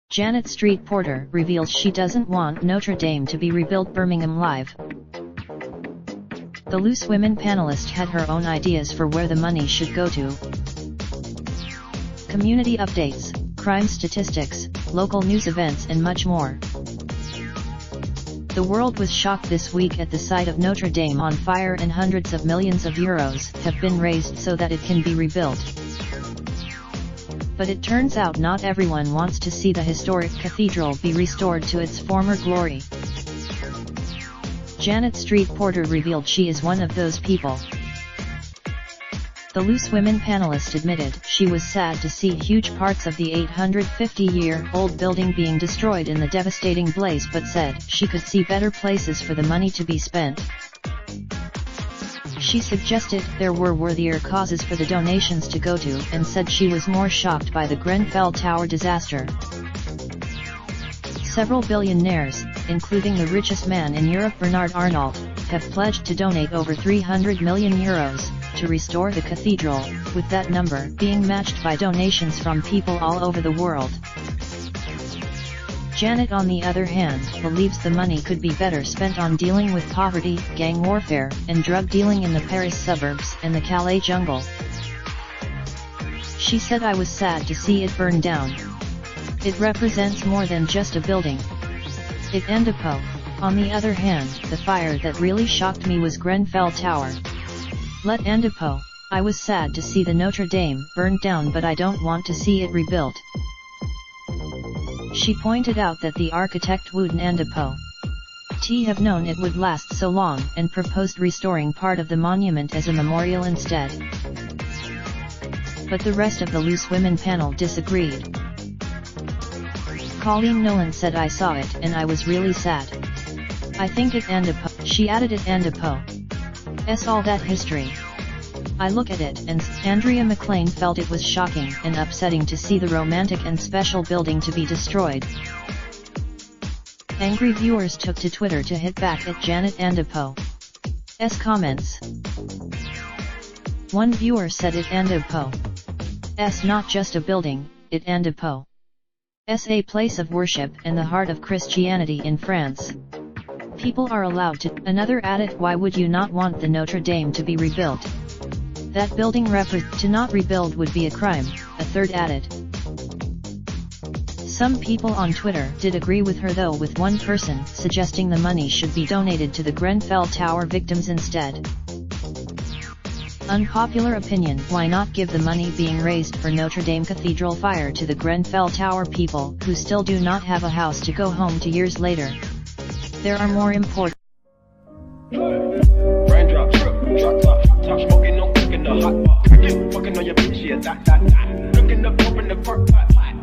Janet Street Porter reveals she doesn't want Notre Dame to be rebuilt. Birmingham Live. The Loose Women panelist had her own ideas for where the money should go to. Community updates, crime statistics, local news events and much more. The world was shocked this week at the sight of Notre Dame on fire, and hundreds of millions of euros have been raised so that it can be rebuilt. But it turns out not everyone wants to see the historic cathedral be restored to its former glory. Janet Street Porter revealed she is one of those people. The Loose Women panelist admitted she was sad to see huge parts of the 850-year-old building being destroyed in the devastating blaze, but said she could see better places for the money to be spent. She suggested there were worthier causes for the donations to go to, and said she was more shocked by the Grenfell Tower disaster. Several billionaires, including the richest man in Europe Bernard Arnault, have pledged to donate over 300 million euros to restore the cathedral, with that number being matched by donations from people all over the world. Janet, on the other hand, believes the money could be better spent on dealing with poverty, gang warfare, and drug dealing in the Paris suburbs and the Calais jungle. She said, "I was sad to see it burn down. It represents more than just a building. It and a po. On the other hand, the fire that really shocked me was Grenfell Tower. Let and a po. I was sad to see the Notre Dame burned down, but I don't want to see it rebuilt." She pointed out that the architect wouldn't and a po. Have known it would last so long, and proposed restoring part of the monument as a memorial instead. But the rest of the Loose Women panel disagreed. Colleen Nolan said, "I saw it and I was really sad. I think it and a po." She added, "It and a po. S all that history. I look at it," and Andrea McLean felt it was shocking and upsetting to see the romantic and special building to be destroyed. Angry viewers took to Twitter to hit back at Janet Andapo's comments. One viewer said, "It Andapo's not just a building, it Andapo's a place of worship and the heart of Christianity in France. People are allowed to." Another added, "Why would you not want the Notre Dame to be rebuilt? That building to not rebuild would be a crime," a third added. Some people on Twitter did agree with her though, with one person suggesting the money should be donated to the Grenfell Tower victims instead. Unpopular opinion: why not give the money being raised for Notre Dame Cathedral fire to the Grenfell Tower people who still do not have a house to go home to years later? There are more important. Raindrop, drop top, top smoking, no cooking the hot pot. Fucking on your bitch, yeah, that. Looking up, open the park pot.